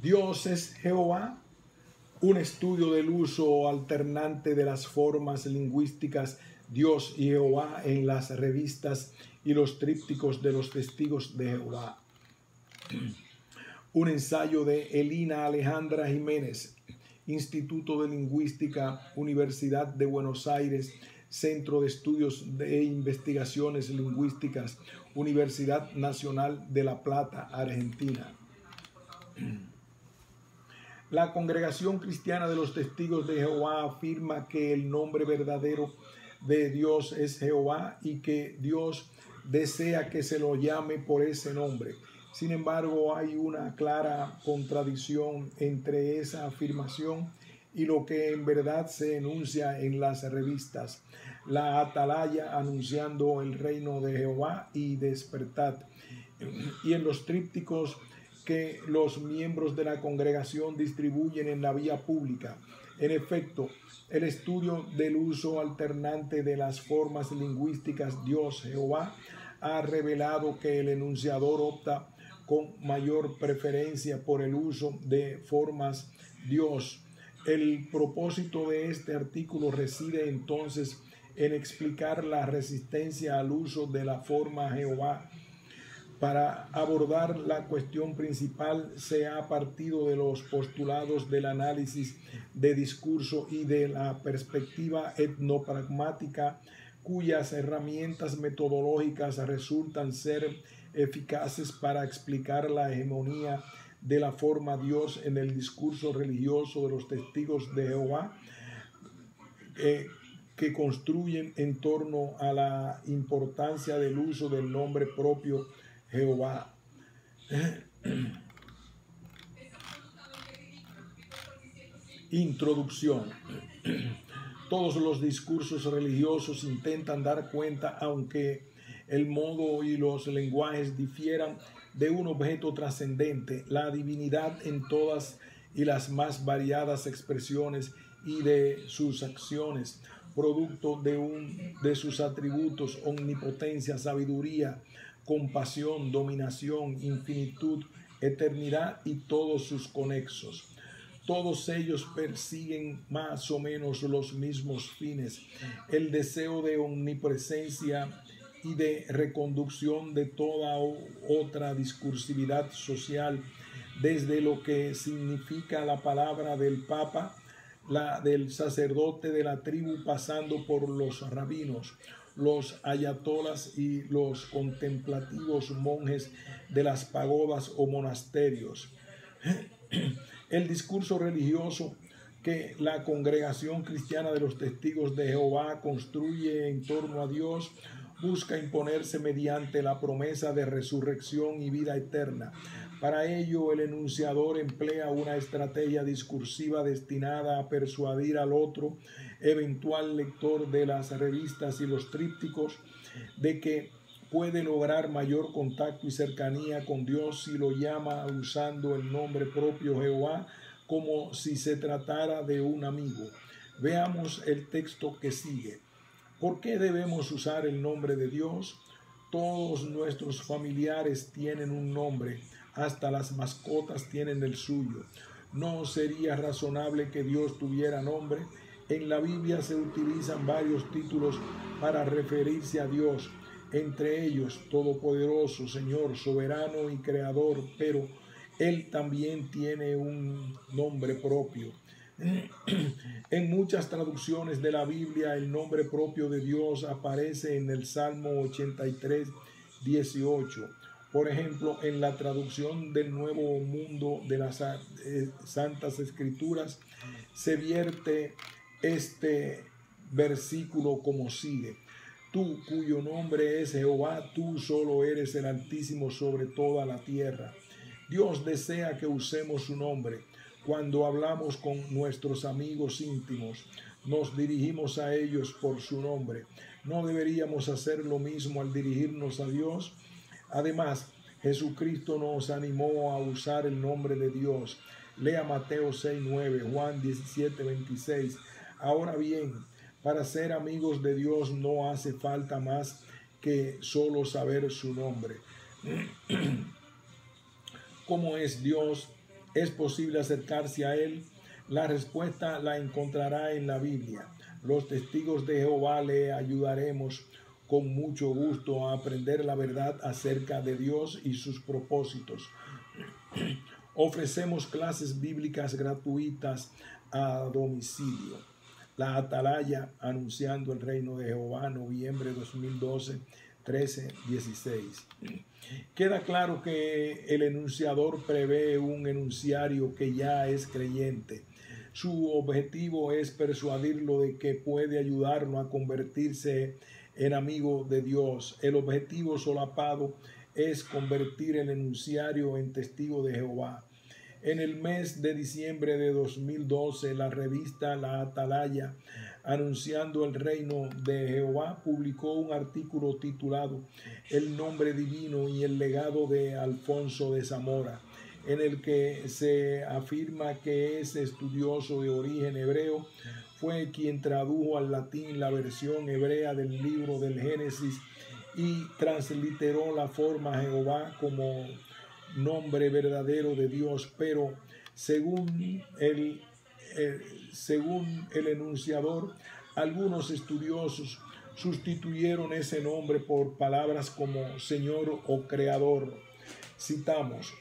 Dios es Jehová, un estudio del uso alternante de las formas lingüísticas Dios y Jehová en las revistas y los trípticos de los testigos de Jehová. Un ensayo de Elina Alejandra Jiménez, Instituto de Lingüística, Universidad de Buenos Aires, Centro de Estudios e Investigaciones Lingüísticas, Universidad Nacional de La Plata, Argentina. La Congregación Cristiana de los Testigos de Jehová afirma que el nombre verdadero de Dios es Jehová y que Dios desea que se lo llame por ese nombre. Sin embargo, hay una clara contradicción entre esa afirmación y lo que en verdad se enuncia en las revistas. La Atalaya anunciando el reino de Jehová y Despertad, y en los trípticos que los miembros de la congregación distribuyen en la vía pública. En efecto, el estudio del uso alternante de las formas lingüísticas Dios Jehová ha revelado que el enunciador opta con mayor preferencia por el uso de formas Dios. El propósito de este artículo reside entonces en explicar la resistencia al uso de la forma Jehová. Para abordar la cuestión principal se ha partido de los postulados del análisis de discurso y de la perspectiva etnopragmática, cuyas herramientas metodológicas resultan ser eficaces para explicar la hegemonía de la forma Dios en el discurso religioso de los testigos de Jehová, que construyen en torno a la importancia del uso del nombre propio Jehová. Introducción. Todos los discursos religiosos intentan dar cuenta, aunque el modo y los lenguajes difieran, de un objeto trascendente, la divinidad en todas y las más variadas expresiones y de sus acciones, producto de sus atributos, omnipotencia, sabiduría, compasión, dominación, infinitud, eternidad y todos sus conexos. Todos ellos persiguen más o menos los mismos fines: el deseo de omnipresencia y de reconducción de toda otra discursividad social, desde lo que significa la palabra del Papa, la del sacerdote de la tribu, pasando por los rabinos, los ayatolas y los contemplativos monjes de las pagodas o monasterios. El discurso religioso que la Congregación Cristiana de los Testigos de Jehová construye en torno a Dios busca imponerse mediante la promesa de resurrección y vida eterna. Para ello, el enunciador emplea una estrategia discursiva destinada a persuadir al otro eventual lector de las revistas y los trípticos de que puede lograr mayor contacto y cercanía con Dios si lo llama usando el nombre propio Jehová, como si se tratara de un amigo. Veamos el texto que sigue. ¿Por qué debemos usar el nombre de Dios? Todos nuestros familiares tienen un nombre, hasta las mascotas tienen el suyo. ¿No sería razonable que Dios tuviera nombre? En la Biblia se utilizan varios títulos para referirse a Dios, entre ellos Todopoderoso, Señor, Soberano y Creador, pero Él también tiene un nombre propio. En muchas traducciones de la Biblia, el nombre propio de Dios aparece en el Salmo 83, 18. Por ejemplo, en la traducción del Nuevo Mundo de las Santas Escrituras, se vierte este versículo como sigue: Tú, cuyo nombre es Jehová, tú solo eres el Altísimo sobre toda la tierra. Dios desea que usemos su nombre. Cuando hablamos con nuestros amigos íntimos, nos dirigimos a ellos por su nombre. ¿No deberíamos hacer lo mismo al dirigirnos a Dios? Además, Jesucristo nos animó a usar el nombre de Dios. Lea Mateo 6:9, Juan 17:26. Ahora bien, para ser amigos de Dios no hace falta más que solo saber su nombre. ¿Cómo es Dios? ¿Es posible acercarse a Él? La respuesta la encontrará en la Biblia. Los testigos de Jehová le ayudaremos con mucho gusto a aprender la verdad acerca de Dios y sus propósitos. Ofrecemos clases bíblicas gratuitas a domicilio. La Atalaya, anunciando el reino de Jehová, noviembre 2012, 13-16. Queda claro que el enunciador prevé un enunciario que ya es creyente. Su objetivo es persuadirlo de que puede ayudarlo a convertirse en amigo de Dios. El objetivo solapado es convertir el enunciario en testigo de Jehová. En el mes de diciembre de 2012, la revista La Atalaya, anunciando el reino de Jehová, publicó un artículo titulado El nombre divino y el legado de Alfonso de Zamora, en el que se afirma que ese estudioso de origen hebreo fue quien tradujo al latín la versión hebrea del libro del Génesis y transliteró la forma Jehová como nombre verdadero de Dios, pero según el enunciador, algunos estudiosos sustituyeron ese nombre por palabras como Señor o Creador. Citamos: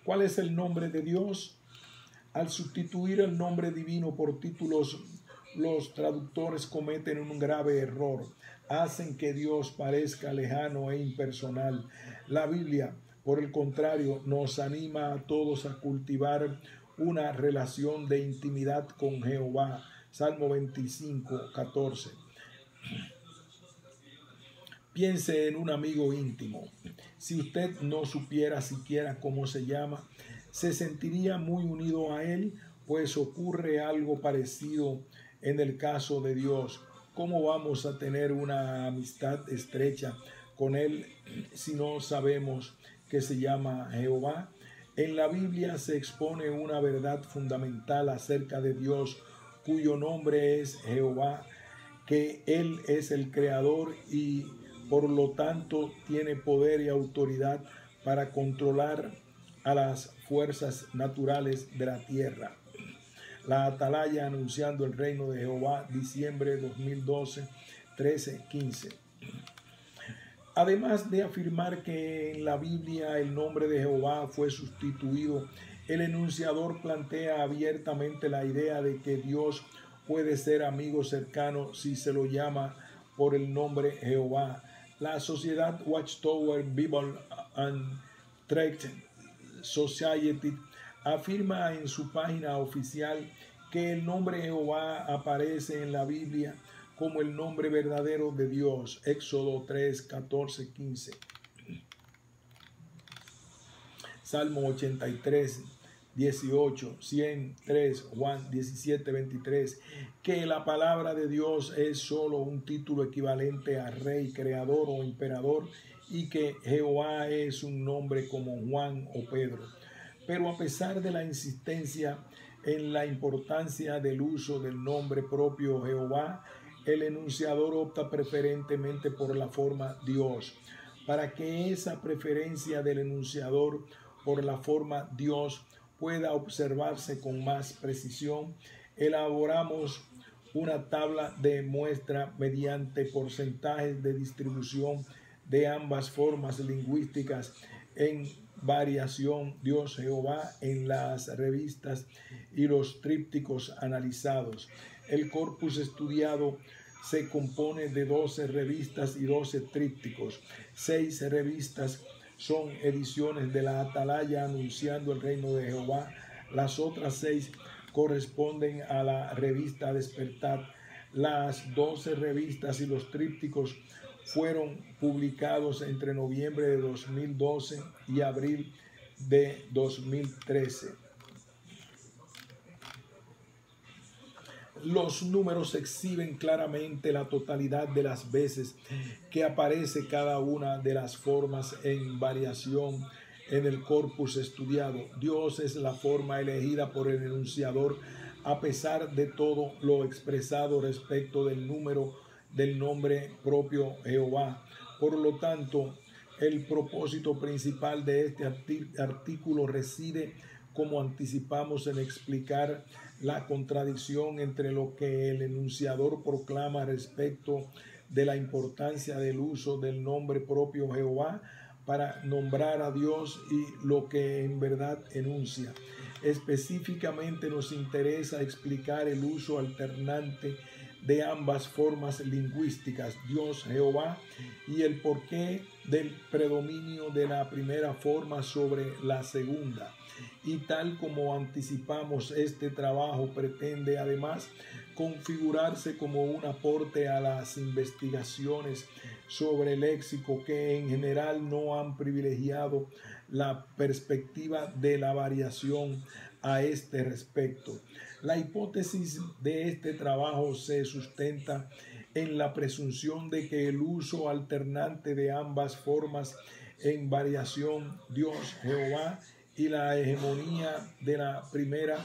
¿cuál es el nombre de Dios? Al sustituir el nombre divino por títulos, los traductores cometen un grave error. Hacen que Dios parezca lejano e impersonal. La Biblia, por el contrario, nos anima a todos a cultivar una relación de intimidad con Jehová. Salmo 25, 14. Piense en un amigo íntimo. Si usted no supiera siquiera cómo se llama, se sentiría muy unido a él, pues ocurre algo parecido en el caso de Dios. ¿Cómo vamos a tener una amistad estrecha con él si no sabemos que se llama Jehová? En la Biblia se expone una verdad fundamental acerca de Dios, cuyo nombre es Jehová, que Él es el creador y por lo tanto tiene poder y autoridad para controlar a las fuerzas naturales de la tierra. La Atalaya, anunciando el reino de Jehová, diciembre 2012, 13-15. Además de afirmar que en la Biblia el nombre de Jehová fue sustituido, el enunciador plantea abiertamente la idea de que Dios puede ser amigo cercano si se lo llama por el nombre Jehová. La sociedad Watchtower Bible and Tract Society afirma en su página oficial que el nombre Jehová aparece en la Biblia como el nombre verdadero de Dios. Éxodo 3, 14, 15. Salmo 83, 18, 103, Juan 17, 23. Que la palabra de Dios es solo un título equivalente a rey, creador o emperador, y que Jehová es un nombre como Juan o Pedro. Pero a pesar de la insistencia en la importancia del uso del nombre propio Jehová, el enunciador opta preferentemente por la forma Dios. Para que esa preferencia del enunciador por la forma Dios pueda observarse con más precisión, elaboramos una tabla de muestra mediante porcentajes de distribución de ambas formas lingüísticas en variación Dios Jehová en las revistas y los trípticos analizados. El corpus estudiado se compone de 12 revistas y 12 trípticos. 6 revistas son ediciones de la Atalaya anunciando el reino de Jehová. Las otras 6 corresponden a la revista Despertar. Las 12 revistas y los trípticos fueron publicados entre noviembre de 2012 y abril de 2013. Los números exhiben claramente la totalidad de las veces que aparece cada una de las formas en variación en el corpus estudiado. Dios es la forma elegida por el enunciador a pesar de todo lo expresado respecto del número del nombre propio Jehová. Por lo tanto, el propósito principal de este artículo reside como anticipamos en explicar la contradicción entre lo que el enunciador proclama respecto de la importancia del uso del nombre propio Jehová para nombrar a Dios y lo que en verdad enuncia. Específicamente nos interesa explicar el uso alternante de ambas formas lingüísticas, Dios, Jehová, y el porqué del predominio de la primera forma sobre la segunda. Y tal como anticipamos, este trabajo pretende además configurarse como un aporte a las investigaciones sobre el léxico que en general no han privilegiado la perspectiva de la variación a este respecto. La hipótesis de este trabajo se sustenta en la presunción de que el uso alternante de ambas formas en variación, Dios, Jehová, y la hegemonía de la primera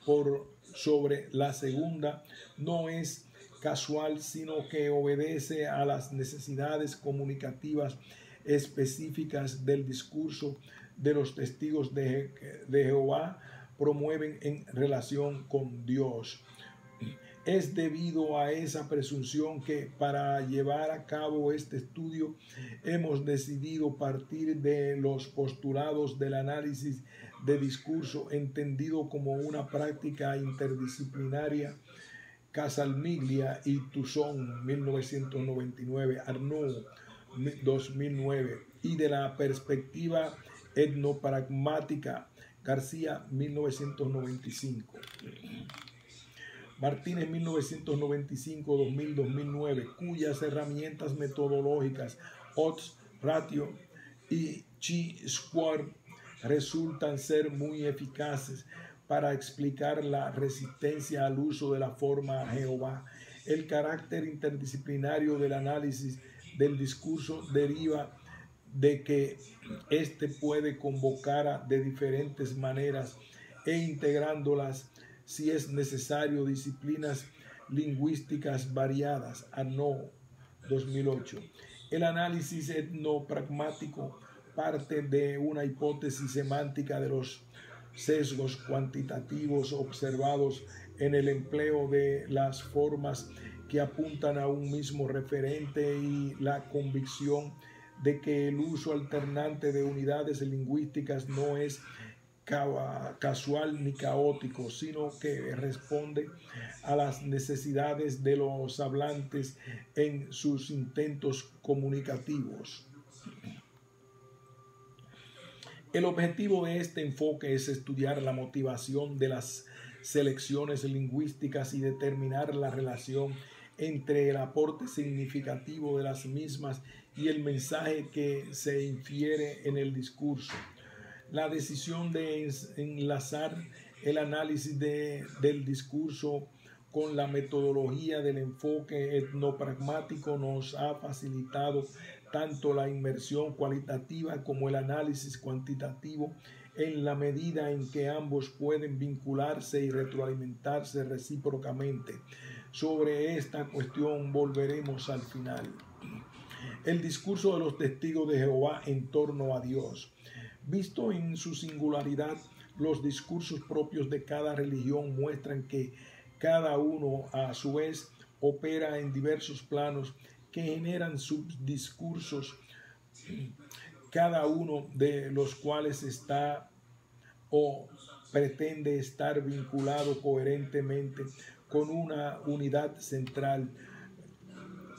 por sobre la segunda no es casual, sino que obedece a las necesidades comunicativas específicas del discurso de los testigos de Jehová promueven en relación con Dios. Es debido a esa presunción que para llevar a cabo este estudio hemos decidido partir de los postulados del análisis de discurso entendido como una práctica interdisciplinaria. Casalmiglia y Toussaint, 1999, Arnaud, 2009, y de la perspectiva etnopragmática, García, 1995. Martínez, 1995, 2000, 2009, cuyas herramientas metodológicas Odds Ratio y Chi-Square resultan ser muy eficaces para explicar la resistencia al uso de la forma Jehová. El carácter interdisciplinario del análisis del discurso deriva de que éste puede convocar de diferentes maneras e integrándolas si es necesario disciplinas lingüísticas variadas. Arnaud, 2008. El análisis etnopragmático parte de una hipótesis semántica de los sesgos cuantitativos observados en el empleo de las formas que apuntan a un mismo referente y la convicción de que el uso alternante de unidades lingüísticas no es casual ni caótico, sino que responde a las necesidades de los hablantes en sus intentos comunicativos. El objetivo de este enfoque es estudiar la motivación de las selecciones lingüísticas y determinar la relación entre el aporte significativo de las mismas y el mensaje que se infiere en el discurso. La decisión de enlazar el análisis del discurso con la metodología del enfoque etnopragmático nos ha facilitado tanto la inmersión cualitativa como el análisis cuantitativo en la medida en que ambos pueden vincularse y retroalimentarse recíprocamente. Sobre esta cuestión volveremos al final. El discurso de los testigos de Jehová en torno a Dios. Visto en su singularidad, los discursos propios de cada religión muestran que cada uno a su vez opera en diversos planos que generan subdiscursos, cada uno de los cuales está o pretende estar vinculado coherentemente con una unidad central,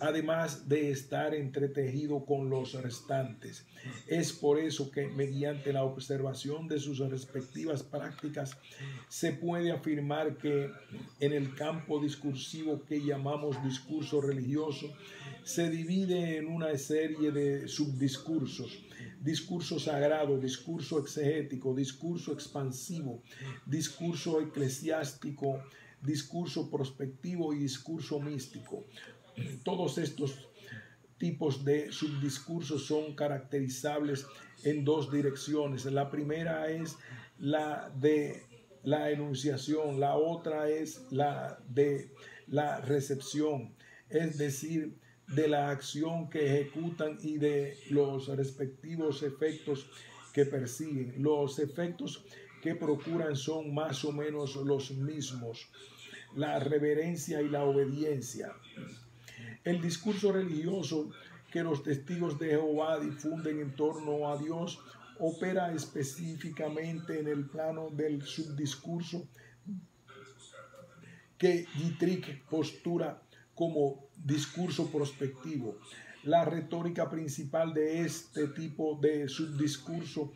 además de estar entretejido con los restantes. Es por eso que mediante la observación de sus respectivas prácticas se puede afirmar que en el campo discursivo que llamamos discurso religioso se divide en una serie de subdiscursos: discurso sagrado, discurso exegético, discurso expansivo, discurso eclesiástico, discurso prospectivo y discurso místico. Todos estos tipos de subdiscursos son caracterizables en dos direcciones. La primera es la de la enunciación, la otra es la de la recepción, es decir, de la acción que ejecutan y de los respectivos efectos que persiguen. Los efectos que procuran son más o menos los mismos: la reverencia y la obediencia. El discurso religioso que los testigos de Jehová difunden en torno a Dios opera específicamente en el plano del subdiscurso que Dietrich postula como discurso prospectivo. La retórica principal de este tipo de subdiscurso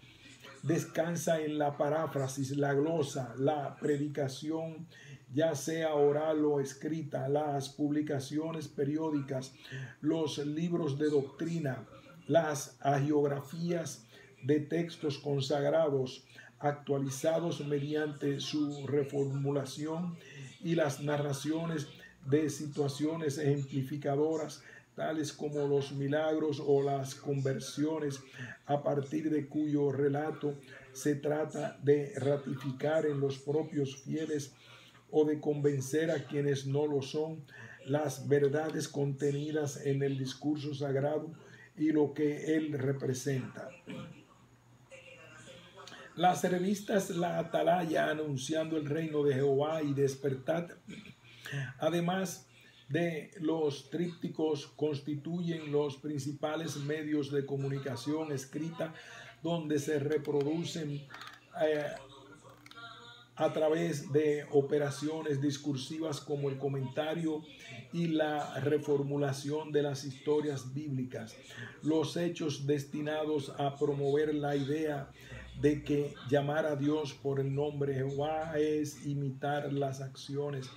descansa en la paráfrasis, la glosa, la predicación, ya sea oral o escrita, las publicaciones periódicas, los libros de doctrina, las hagiografías de textos consagrados actualizados mediante su reformulación, y las narraciones de situaciones ejemplificadoras tales como los milagros o las conversiones, a partir de cuyo relato se trata de ratificar en los propios fieles o de convencer a quienes no lo son las verdades contenidas en el discurso sagrado y lo que él representa. Las revistas La Atalaya, anunciando el reino de Jehová, y Despertad, además de los trípticos, constituyen los principales medios de comunicación escrita donde se reproducen a través de operaciones discursivas como el comentario y la reformulación de las historias bíblicas, los hechos destinados a promover la idea de que llamar a Dios por el nombre Jehová es imitar las acciones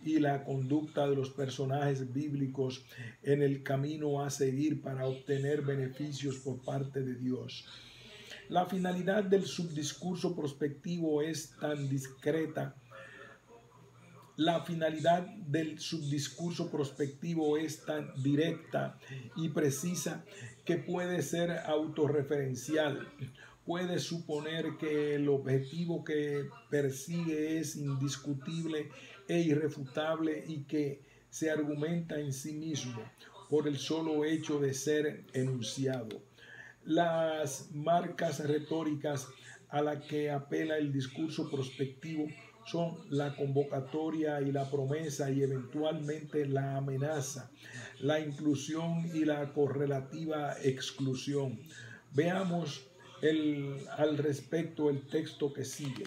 y la conducta de los personajes bíblicos en el camino a seguir para obtener beneficios por parte de Dios. La finalidad del subdiscurso prospectivo es tan discreta. La finalidad del subdiscurso prospectivo es tan directa y precisa que puede ser autorreferencial. Puede suponer que el objetivo que persigue es indiscutible e irrefutable y que se argumenta en sí mismo por el solo hecho de ser enunciado. Las marcas retóricas a las que apela el discurso prospectivo son la convocatoria y la promesa, y eventualmente la amenaza, la inclusión y la correlativa exclusión. Veamos al respecto el texto que sigue.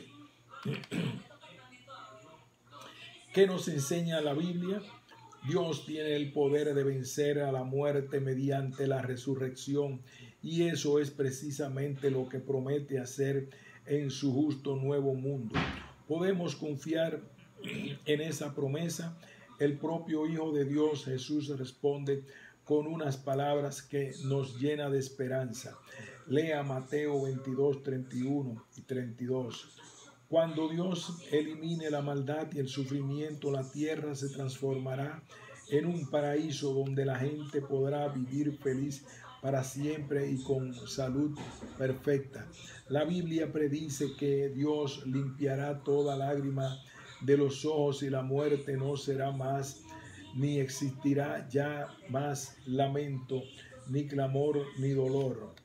¿Qué nos enseña la Biblia? Dios tiene el poder de vencer a la muerte mediante la resurrección, y eso es precisamente lo que promete hacer en su justo nuevo mundo. Podemos confiar en esa promesa. El propio Hijo de Dios, Jesús, responde con unas palabras que nos llena de esperanza. Lea Mateo 22, 31 y 32. Cuando Dios elimine la maldad y el sufrimiento, la tierra se transformará en un paraíso donde la gente podrá vivir feliz para siempre y con salud perfecta. La Biblia predice que Dios limpiará toda lágrima de los ojos y la muerte no será más, ni existirá ya más lamento, ni clamor, ni dolor.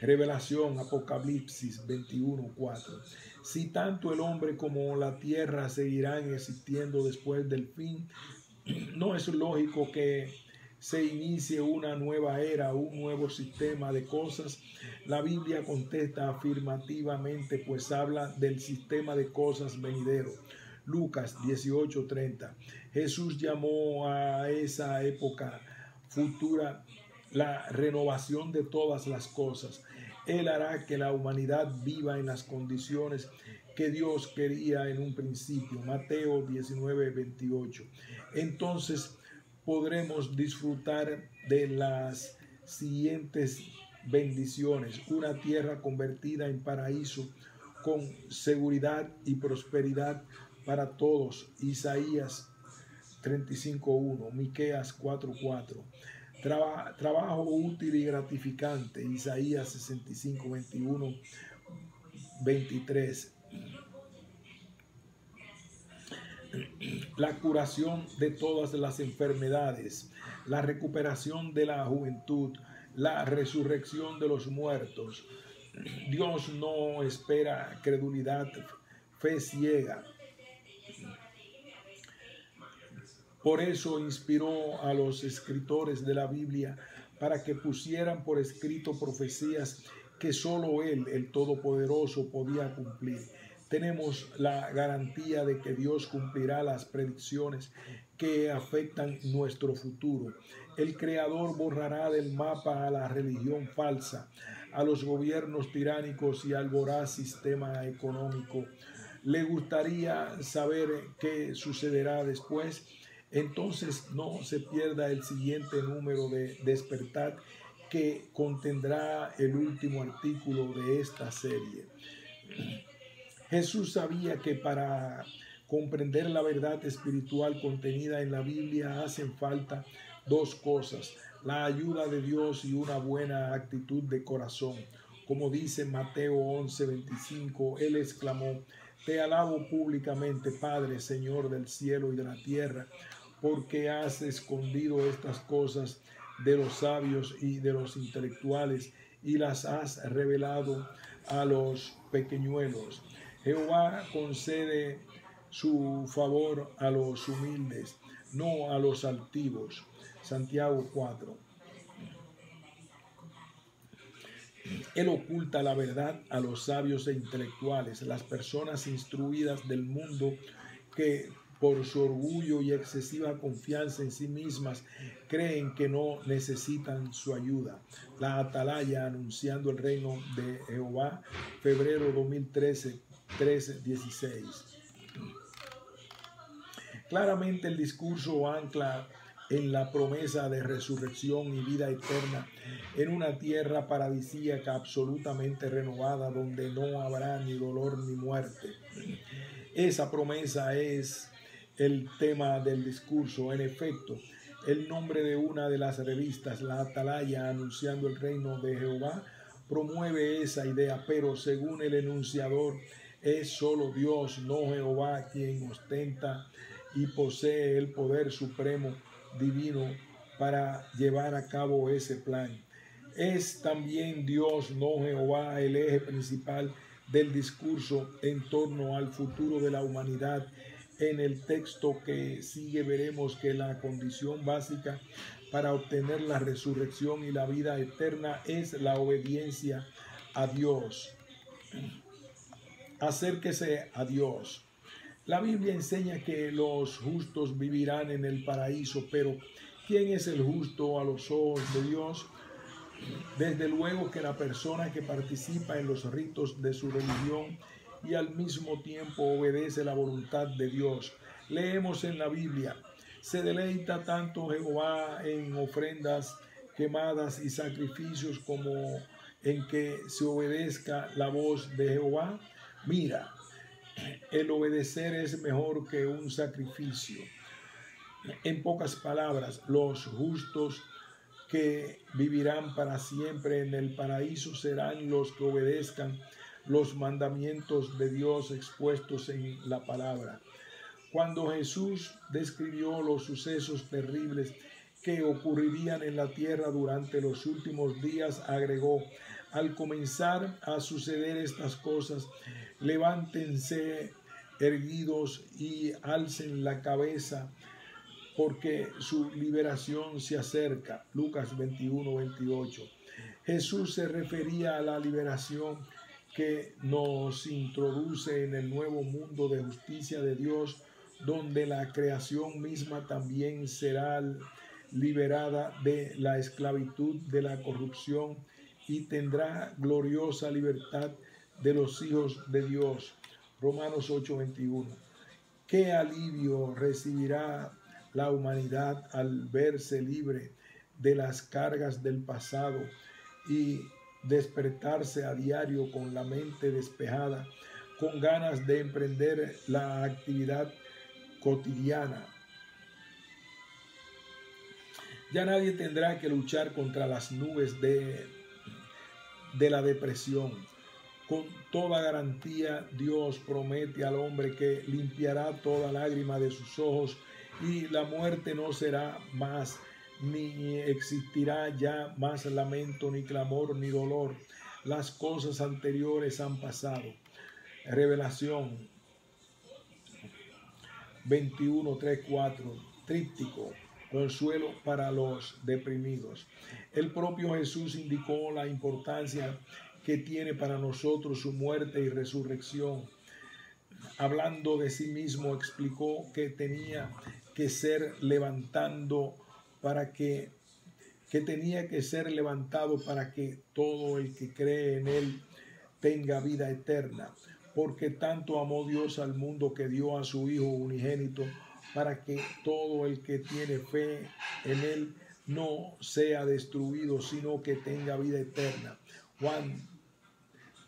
Revelación, Apocalipsis 21:4. Si tanto el hombre como la tierra seguirán existiendo después del fin, no es lógico que se inicie una nueva era, un nuevo sistema de cosas. La Biblia contesta afirmativamente, pues habla del sistema de cosas venidero. Lucas 18:30. Jesús llamó a esa época futura la renovación de todas las cosas. Él hará que la humanidad viva en las condiciones que Dios quería en un principio. Mateo 19:28. Entonces podremos disfrutar de las siguientes bendiciones: una tierra convertida en paraíso con seguridad y prosperidad para todos. Isaías 35:1, Miqueas 4:4. Trabajo útil y gratificante. Isaías 65:21, 23. La curación de todas las enfermedades, la recuperación de la juventud, la resurrección de los muertos, Dios no espera credulidad, fe ciega. Por eso inspiró a los escritores de la Biblia para que pusieran por escrito profecías que solo Él, el Todopoderoso, podía cumplir. Tenemos la garantía de que Dios cumplirá las predicciones que afectan nuestro futuro. El Creador borrará del mapa a la religión falsa, a los gobiernos tiránicos y al voraz sistema económico. ¿Le gustaría saber qué sucederá después? Entonces no se pierda el siguiente número de Despertar, que contendrá el último artículo de esta serie. Jesús sabía que para comprender la verdad espiritual contenida en la Biblia hacen falta dos cosas: la ayuda de Dios y una buena actitud de corazón. Como dice Mateo 11:25, Él exclamó: Te alabo públicamente, Padre, Señor del cielo y de la tierra, porque has escondido estas cosas de los sabios y de los intelectuales y las has revelado a los pequeñuelos. Jehová concede su favor a los humildes, no a los altivos. Santiago 4. Él oculta la verdad a los sabios e intelectuales, las personas instruidas del mundo que por su orgullo y excesiva confianza en sí mismas creen que no necesitan su ayuda. La Atalaya anunciando el reino de Jehová, febrero 2013, 13:16. Claramente el discurso ancla en la promesa de resurrección y vida eterna en una tierra paradisíaca absolutamente renovada, donde no habrá ni dolor ni muerte. Esa promesa es el tema del discurso. En efecto, el nombre de una de las revistas, La Atalaya anunciando el reino de Jehová, promueve esa idea, pero según el enunciador, es solo Dios, no Jehová, quien ostenta y posee el poder supremo divino para llevar a cabo ese plan. Es también Dios, no Jehová, el eje principal del discurso en torno al futuro de la humanidad. En el texto que sigue veremos que la condición básica para obtener la resurrección y la vida eterna es la obediencia a Dios. Acérquese a Dios. La Biblia enseña que los justos vivirán en el paraíso, pero ¿quién es el justo a los ojos de Dios? Desde luego que la persona que participa en los ritos de su religión y al mismo tiempo obedece la voluntad de Dios. Leemos en la Biblia: ¿se deleita tanto Jehová en ofrendas quemadas y sacrificios como en que se obedezca la voz de Jehová? Mira, el obedecer es mejor que un sacrificio. En pocas palabras, los justos que vivirán para siempre en el paraíso serán los que obedezcan los mandamientos de Dios expuestos en la palabra. Cuando Jesús describió los sucesos terribles que ocurrirían en la tierra durante los últimos días, agregó: al comenzar a suceder estas cosas, levántense erguidos y alcen la cabeza, porque su liberación se acerca. Lucas 21:28. Jesús se refería a la liberación que nos introduce en el nuevo mundo de justicia de Dios, donde la creación misma también será liberada de la esclavitud de la corrupción y tendrá gloriosa libertad de los hijos de Dios. Romanos 8:21. ¿Qué alivio recibirá la humanidad al verse libre de las cargas del pasado y despertarse a diario con la mente despejada, con ganas de emprender la actividad cotidiana? Ya nadie tendrá que luchar contra las nubes de la depresión. Con toda garantía, Dios promete al hombre que limpiará toda lágrima de sus ojos y la muerte no será más, ni existirá ya más lamento, ni clamor, ni dolor. las cosas anteriores han pasado. Revelación 21, 3, 4, tríptico, consuelo para los deprimidos. El propio Jesús indicó la importancia que tiene para nosotros su muerte y resurrección. Hablando de sí mismo, explicó que tenía que ser levantado para que todo el que cree en él tenga vida eterna. Porque tanto amó Dios al mundo que dio a su Hijo unigénito, para que todo el que tiene fe en él no sea destruido, sino que tenga vida eterna. Juan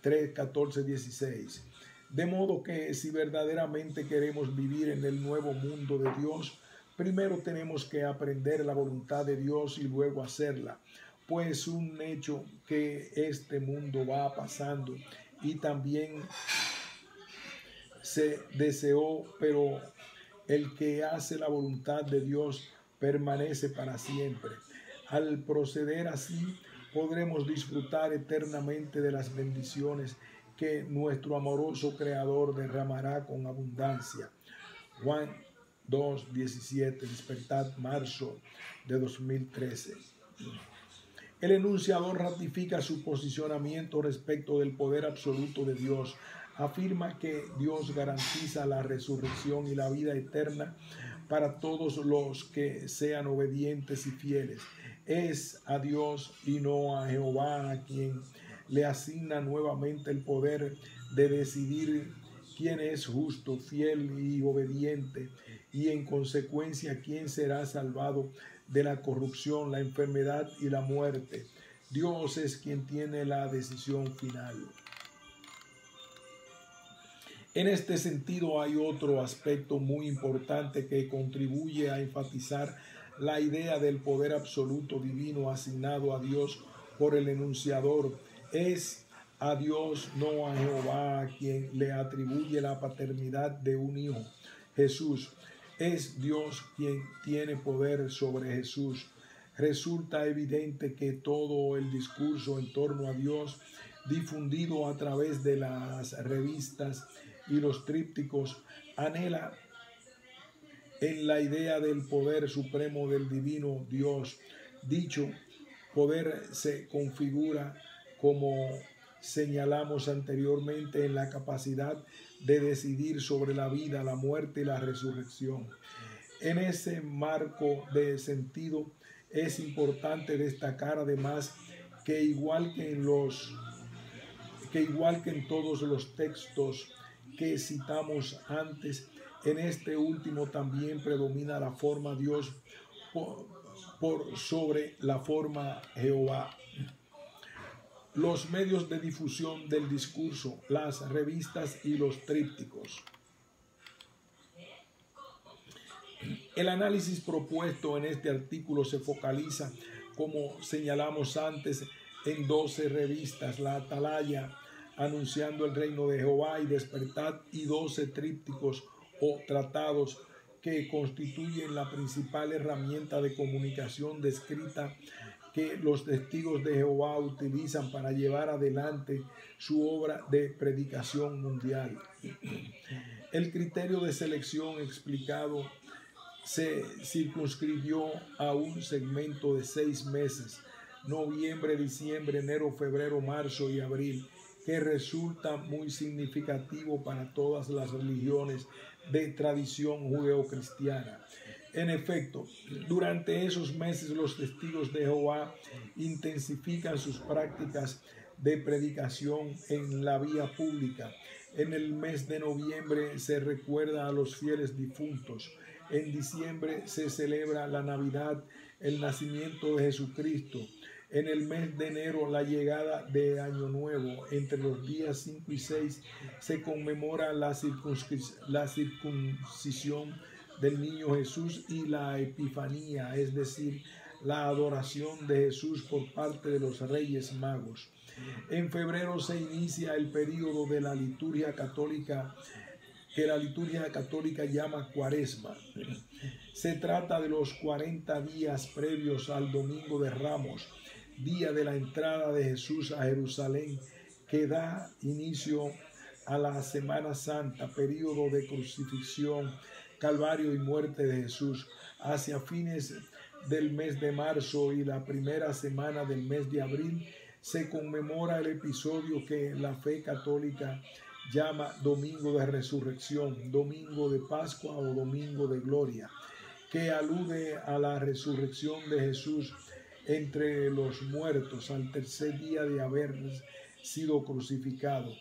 3, 14, 16. De modo que si verdaderamente queremos vivir en el nuevo mundo de Dios, primero tenemos que aprender la voluntad de Dios y luego hacerla. Pues un hecho que este mundo va pasando y también se deseó, pero el que hace la voluntad de Dios permanece para siempre. Al proceder así, podremos disfrutar eternamente de las bendiciones que nuestro amoroso Creador derramará con abundancia. Juan 2:17, Despertar, marzo de 2013. El enunciador ratifica su posicionamiento respecto del poder absoluto de Dios. Afirma que Dios garantiza la resurrección y la vida eterna para todos los que sean obedientes y fieles. Es a Dios y no a Jehová a quien le asigna nuevamente el poder de decidir quién es justo, fiel y obediente, y en consecuencia quién será salvado de la corrupción, la enfermedad y la muerte. Dios es quien tiene la decisión final. En este sentido hay otro aspecto muy importante que contribuye a enfatizar la idea del poder absoluto divino asignado a Dios por el enunciador. Es a Dios, no a Jehová, a quien le atribuye la paternidad de un hijo, Jesús. Es Dios quien tiene poder sobre Jesús. Resulta evidente que todo el discurso en torno a Dios, difundido a través de las revistas y los trípticos, anhela en la idea del poder supremo del divino Dios. Dicho poder se configura, como señalamos anteriormente, en la capacidad de decidir sobre la vida, la muerte y la resurrección. En ese marco de sentido es importante destacar además que igual que en todos los textos que citamos antes, en este último también predomina la forma Dios por sobre la forma Jehová. Los medios de difusión del discurso, las revistas y los trípticos. El análisis propuesto en este artículo se focaliza, como señalamos antes, en 12 revistas: la Atalaya, Anunciando el Reino de Jehová y Despertad, y 12 trípticos o tratados que constituyen la principal herramienta de comunicación descrita que los testigos de Jehová utilizan para llevar adelante su obra de predicación mundial. El criterio de selección explicado se circunscribió a un segmento de 6 meses, noviembre, diciembre, enero, febrero, marzo y abril, que resulta muy significativo para todas las religiones de tradición judeocristiana. En efecto, durante esos meses los testigos de Jehová intensifican sus prácticas de predicación en la vía pública. En el mes de noviembre se recuerda a los fieles difuntos. En diciembre se celebra la Navidad, el nacimiento de Jesucristo. En el mes de enero, la llegada de Año Nuevo. Entre los días 5 y 6 se conmemora la circuncisión del niño Jesús y la Epifanía, es decir, la adoración de Jesús por parte de los Reyes Magos. En febrero se inicia el período de la liturgia católica, que la liturgia católica llama Cuaresma. Se trata de los 40 días previos al Domingo de Ramos. día de la entrada de Jesús a Jerusalén, que da inicio a la Semana Santa, periodo de crucifixión, calvario y muerte de Jesús. Hacia fines del mes de marzo y la primera semana del mes de abril se conmemora el episodio que la fe católica llama Domingo de Resurrección, Domingo de Pascua o Domingo de Gloria, que alude a la resurrección de Jesús entre los muertos al tercer día de haber sido crucificado.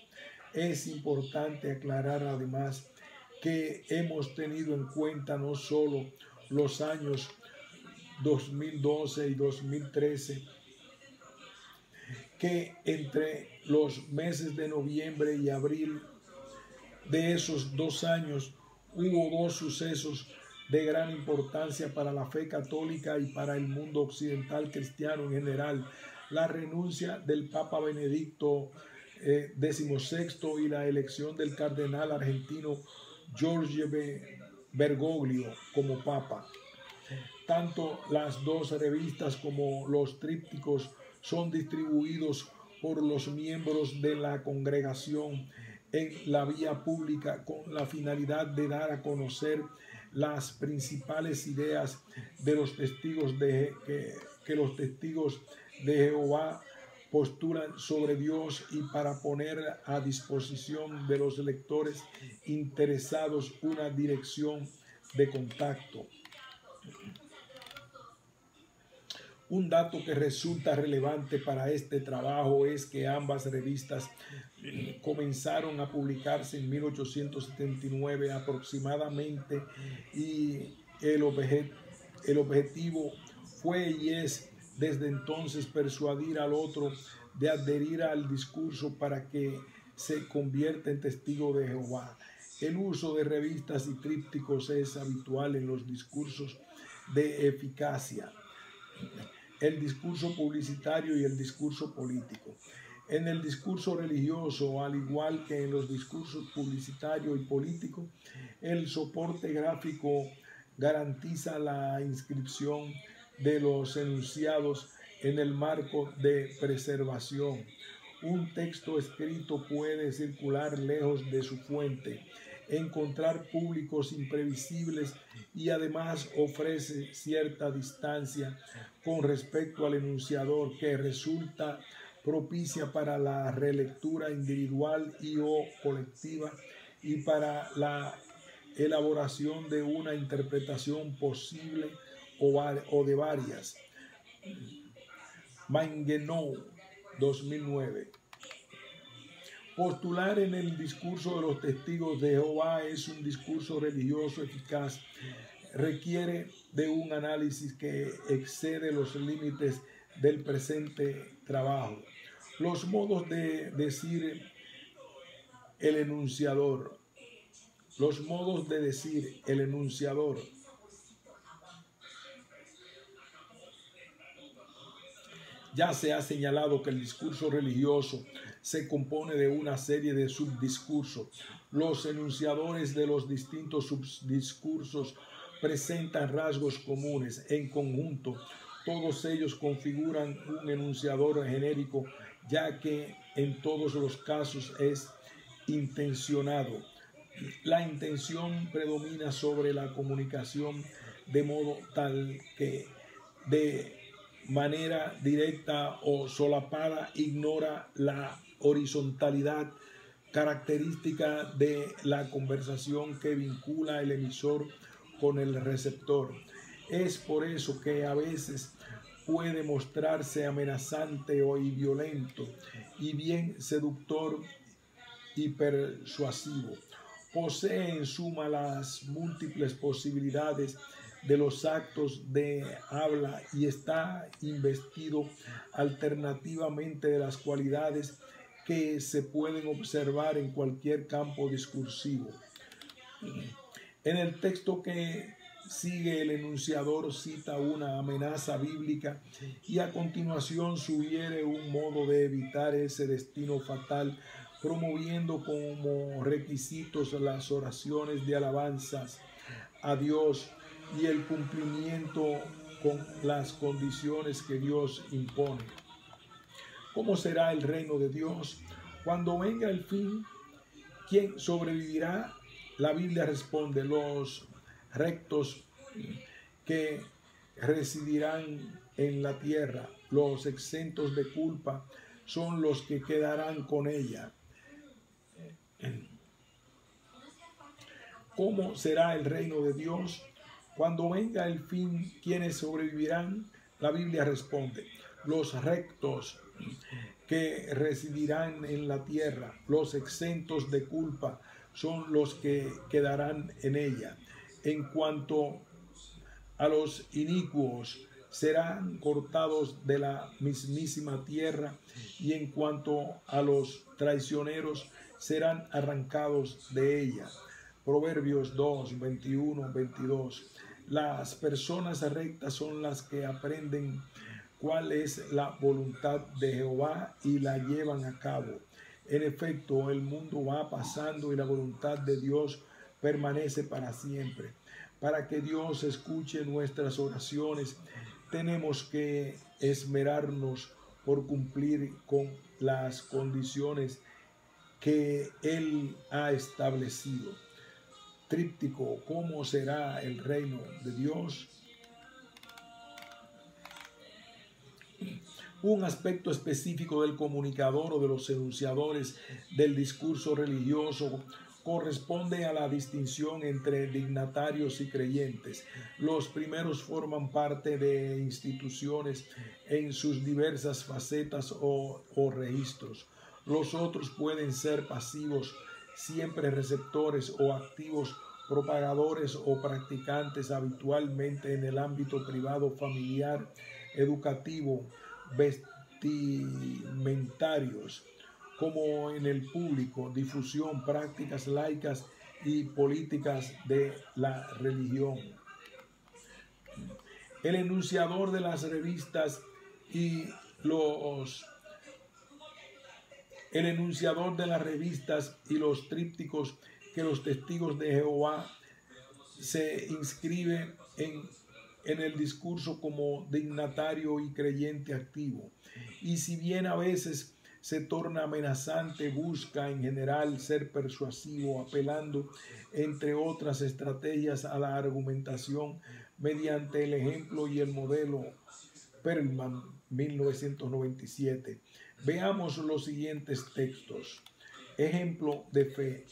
Es importante aclarar además que hemos tenido en cuenta no solo los años 2012 y 2013, que entre los meses de noviembre y abril de esos 2 años hubo 2 sucesos de gran importancia para la fe católica y para el mundo occidental cristiano en general: la renuncia del Papa Benedicto XVI y la elección del cardenal argentino Jorge Bergoglio como Papa. Tanto las 2 revistas como los trípticos son distribuidos por los miembros de la congregación en la vía pública con la finalidad de dar a conocer las principales ideas de los testigos que los testigos de Jehová postulan sobre Dios y para poner a disposición de los lectores interesados una dirección de contacto. Un dato que resulta relevante para este trabajo es que ambas revistas comenzaron a publicarse en 1879 aproximadamente, y el objetivo fue y es desde entonces persuadir al otro de adherir al discurso para que se convierta en testigo de Jehová. El uso de revistas y trípticos es habitual en los discursos de eficacia, el discurso publicitario y el discurso político. En el discurso religioso, al igual que en los discursos publicitario y político, el soporte gráfico garantiza la inscripción de los enunciados en el marco de preservación. Un texto escrito puede circular lejos de su fuente, encontrar públicos imprevisibles y además ofrece cierta distancia con respecto al enunciador que resulta propicia para la relectura individual y o colectiva y para la elaboración de una interpretación posible o de varias. Manguenau, 2009. Postular en el discurso de los testigos de Jehová es un discurso religioso eficaz. Requiere de un análisis que excede los límites del presente trabajo. Los modos de decir el enunciador. Los modos de decir el enunciador. Ya se ha señalado que el discurso religioso se compone de una serie de subdiscursos. Los enunciadores de los distintos subdiscursos presentan rasgos comunes. En conjunto, todos ellos configuran un enunciador genérico, ya que en todos los casos es intencionado. La intención predomina sobre la comunicación de modo tal que de manera directa o solapada ignora la horizontalidad característica de la conversación que vincula el emisor con el receptor. Es por eso que a veces puede mostrarse amenazante y violento, y bien seductor y persuasivo. Posee en suma las múltiples posibilidades de los actos de habla y está investido alternativamente de las cualidades que se pueden observar en cualquier campo discursivo. En el texto que sigue, el enunciador cita una amenaza bíblica y a continuación sugiere un modo de evitar ese destino fatal, promoviendo como requisitos las oraciones de alabanzas a Dios y el cumplimiento con las condiciones que Dios impone. ¿Cómo será el reino de Dios? Cuando venga el fin, ¿quién sobrevivirá? La Biblia responde: los rectos que residirán en la tierra, los exentos de culpa son los que quedarán con ella. ¿Cómo será el reino de Dios? Cuando venga el fin, ¿quiénes sobrevivirán? La Biblia responde: los rectos que residirán en la tierra, los exentos de culpa son los que quedarán en ella. En cuanto a los inicuos, serán cortados de la mismísima tierra, y en cuanto a los traicioneros, serán arrancados de ella. Proverbios 2, 21, 22. Las personas rectas son las que aprenden cuál es la voluntad de Jehová y la llevan a cabo. En efecto, el mundo va pasando y la voluntad de Dios permanece para siempre. Para que Dios escuche nuestras oraciones, tenemos que esmerarnos por cumplir con las condiciones que Él ha establecido. Tríptico: ¿cómo será el reino de Dios? Un aspecto específico del comunicador o de los enunciadores del discurso religioso corresponde a la distinción entre dignatarios y creyentes. Los primeros forman parte de instituciones en sus diversas facetas o registros. Los otros pueden ser pasivos, siempre receptores, o activos, propagadores o practicantes, habitualmente en el ámbito privado, familiar, educativo, vestimentarios, como en el público, difusión, prácticas laicas y políticas de la religión. El enunciador de las revistas y los trípticos que los testigos de Jehová se inscribe en el discurso como dignatario y creyente activo. Y si bien a veces se torna amenazante, busca en general ser persuasivo, apelando, entre otras estrategias, a la argumentación mediante el ejemplo y el modelo. Perlman, 1997. Veamos los siguientes textos. Ejemplo de fe.